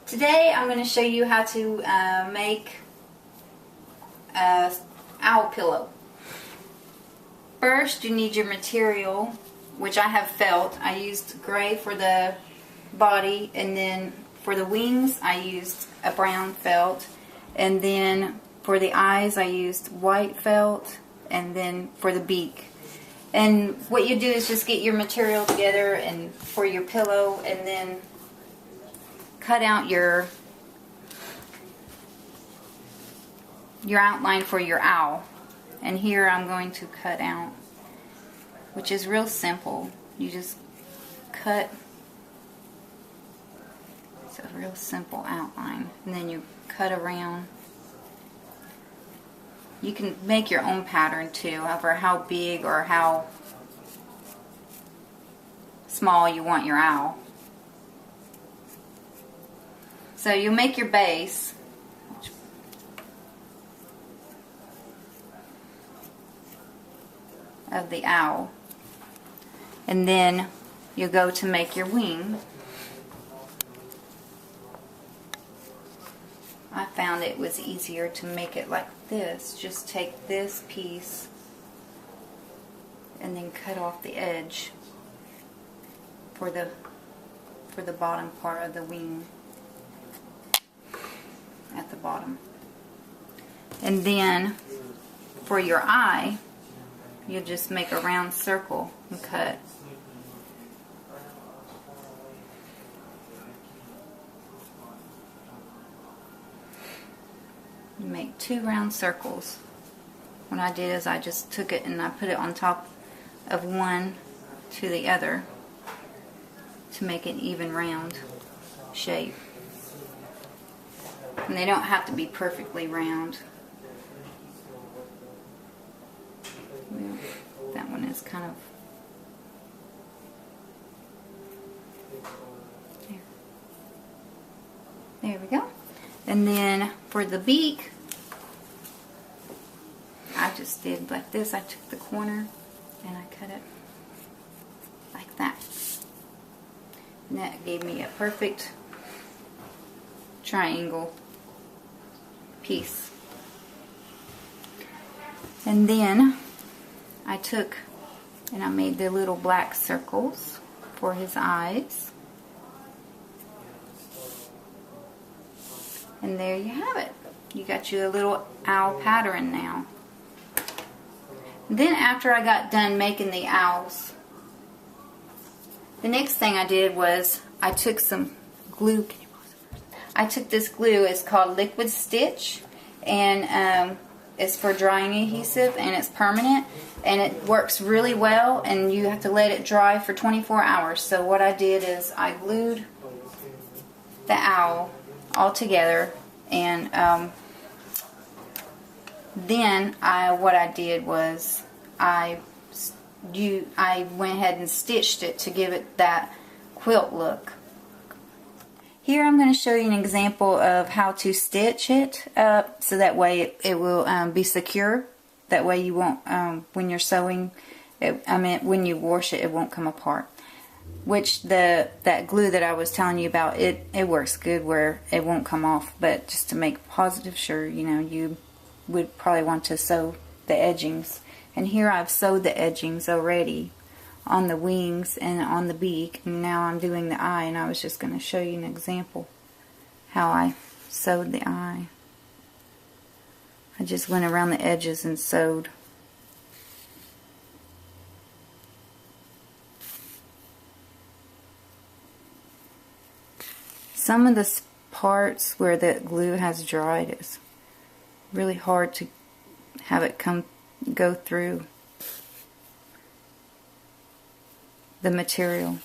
Today I'm going to show you how to make an owl pillow. First you need your material, which I have felt. I used gray for the body, and then for the wings I used a brown felt, and then for the eyes I used white felt, and then for the beak. And what you do is just get your material together and for your pillow, and then cut out your outline for your owl. And here I'm going to cut out, which is real simple. You just cut. It's a real simple outline, and then you cut around. You can make your own pattern too, however how big or how small you want your owl. So you make your base, of the owl, and then you go to make your wing. I found it was easier to make it like this. Just take this piece and then cut off the edge for the bottom part of the wing at the bottom. And then for your eye, you just make a round circle and cut. You make 2 round circles. What I did is I just took it and I put it on top of one to the other to make an even round shape. And they don't have to be perfectly round. Well, that one is kind of there we go. And then for the beak, I just did like this. I took the corner and I cut it like that. And that gave me a perfect triangle piece. And then I took and I made the little black circles for his eyes. And there you have it. You got your little owl pattern now. Then after I got done making the owls, the next thing I did was I took some glue. I took this glue. It's called Liquid Stitch, and it's for drying adhesive, and it's permanent, and it works really well, and you have to let it dry for 24 hours. So what I did is I glued the owl all together, and then what I did was I went ahead and stitched it to give it that quilt look. Here I'm going to show you an example of how to stitch it up so that way it will be secure. That way you won't, when you're sewing, when you wash it, it won't come apart. Which that glue that I was telling you about, it works good where it won't come off. But just to make positive sure, you would probably want to sew the edgings. And here I've sewed the edgings already on the wings and on the beak, and now I'm doing the eye, and I was just going to show you an example how I sewed the eye. I just went around the edges and sewed. Some of the parts where the glue has dried is really hard to have it go through the material.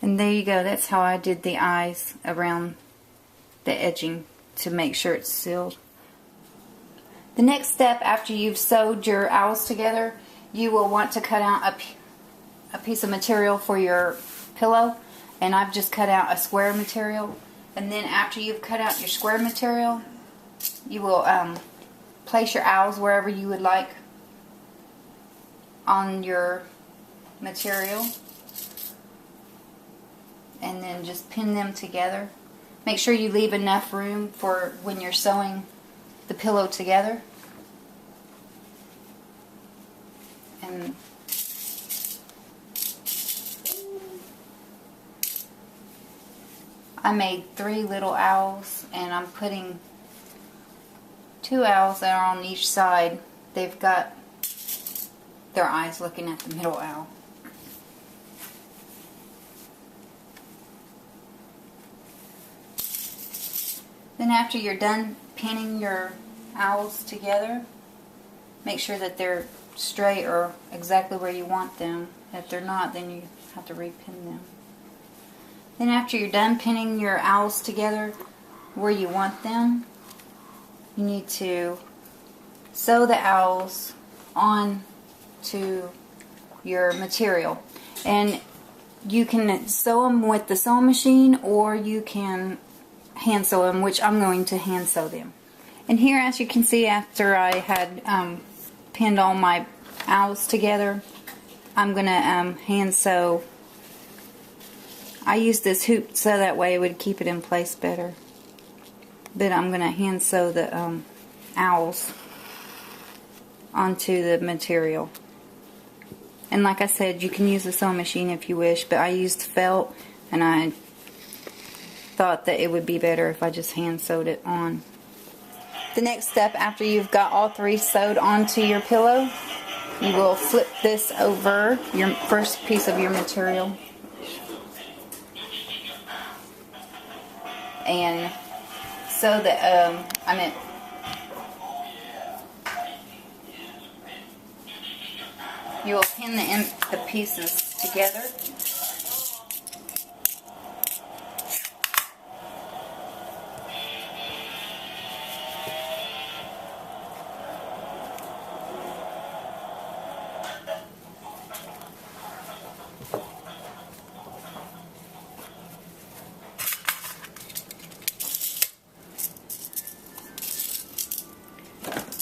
And there you go. That's how I did the eyes around the edging to make sure it's sealed. The next step after you've sewed your owls together, you will want to cut out a piece of material for your pillow, and I've just cut out a square material. And then after you've cut out your square material, you will place your owls wherever you would like on your material, and then just pin them together. Make sure you leave enough room for when you're sewing the pillow together. And I made 3 little owls, and I'm putting 2 owls that are on each side. They've got their eyes looking at the middle owl. Then after you're done pinning your owls together, make sure that they're straight or exactly where you want them. If they're not, then you have to repin them. Then after you're done pinning your owls together where you want them, you need to sew the owls on to your material. And you can sew them with the sewing machine, or you can hand sew them, which I'm going to hand sew them. And here, as you can see, after I had pinned all my owls together, I'm going to hand sew. I used this hoop so that way it would keep it in place better. But I'm going to hand sew the owls onto the material. And like I said, you can use the sewing machine if you wish, but I used felt, and I thought that it would be better if I just hand sewed it on. The next step, after you've got all 3 sewed onto your pillow, you will flip this over your first piece of your material and sew the you will pin the pieces together.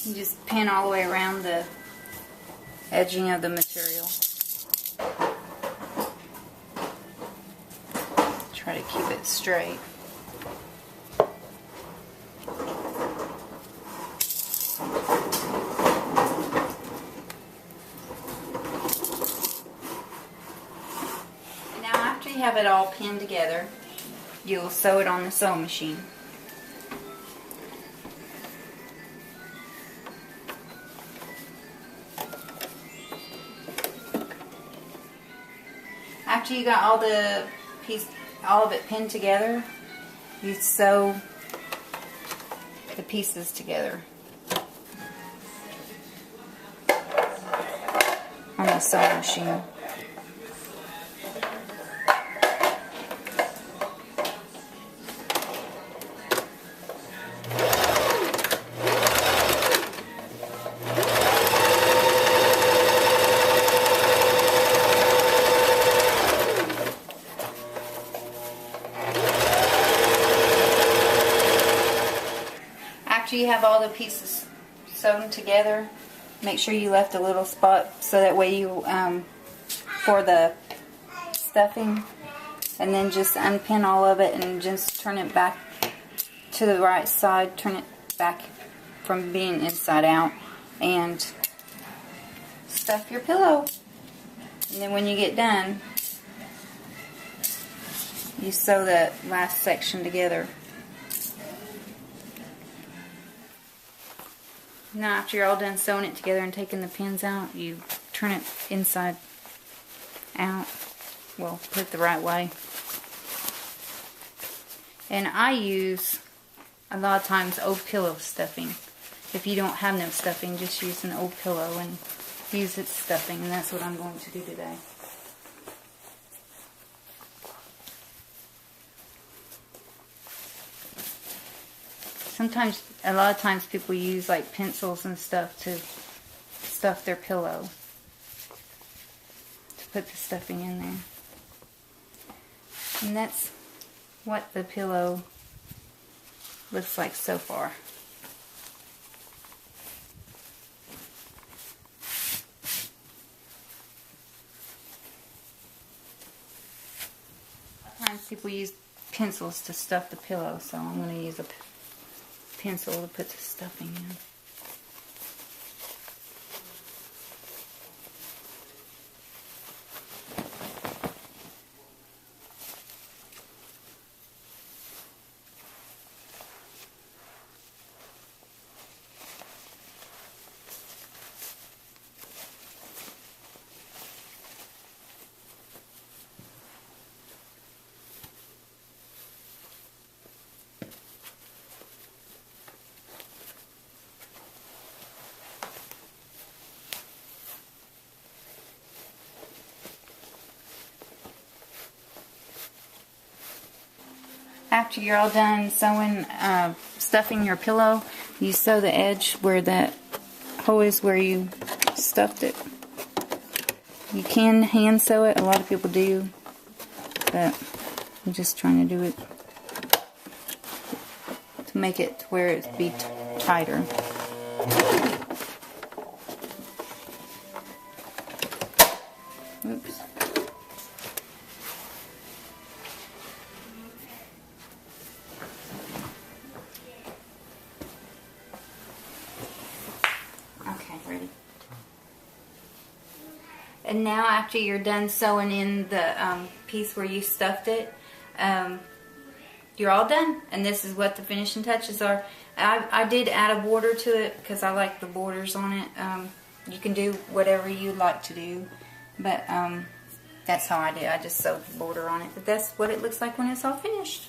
You just pin all the way around the edging of the material. Try to keep it straight. And now after you have it all pinned together, you'll sew it on the sewing machine. After you got all of it pinned together, you sew the pieces together on the sewing machine. After you have all the pieces sewn together, make sure you left a little spot so that way you for the stuffing, and then just unpin all of it and just turn it back to the right side, turn it back from being inside out, and stuff your pillow. And then when you get done, you sew that last section together. Now after you're all done sewing it together and taking the pins out, you turn it inside out. Well, put it the right way. And I use, a lot of times, old pillow stuffing. If you don't have no stuffing, just use an old pillow and use its stuffing, and that's what I'm going to do today. Sometimes, a lot of times people use like pencils and stuff to stuff their pillow. To put the stuffing in there. And that's what the pillow looks like so far. Sometimes people use pencils to stuff the pillow, so I'm going to use a pencil to put the stuffing in. After you're all done sewing, stuffing your pillow, you sew the edge where that hole is where you stuffed it. You can hand sew it, a lot of people do, but I'm just trying to do it to make it where it be tighter. Oops. Ready. And now after you're done sewing in the piece where you stuffed it, you're all done. And this is what the finishing touches are. I did add a border to it because I like the borders on it. You can do whatever you like to do, but that's how I did. I just sewed the border on it. But that's what it looks like when it's all finished.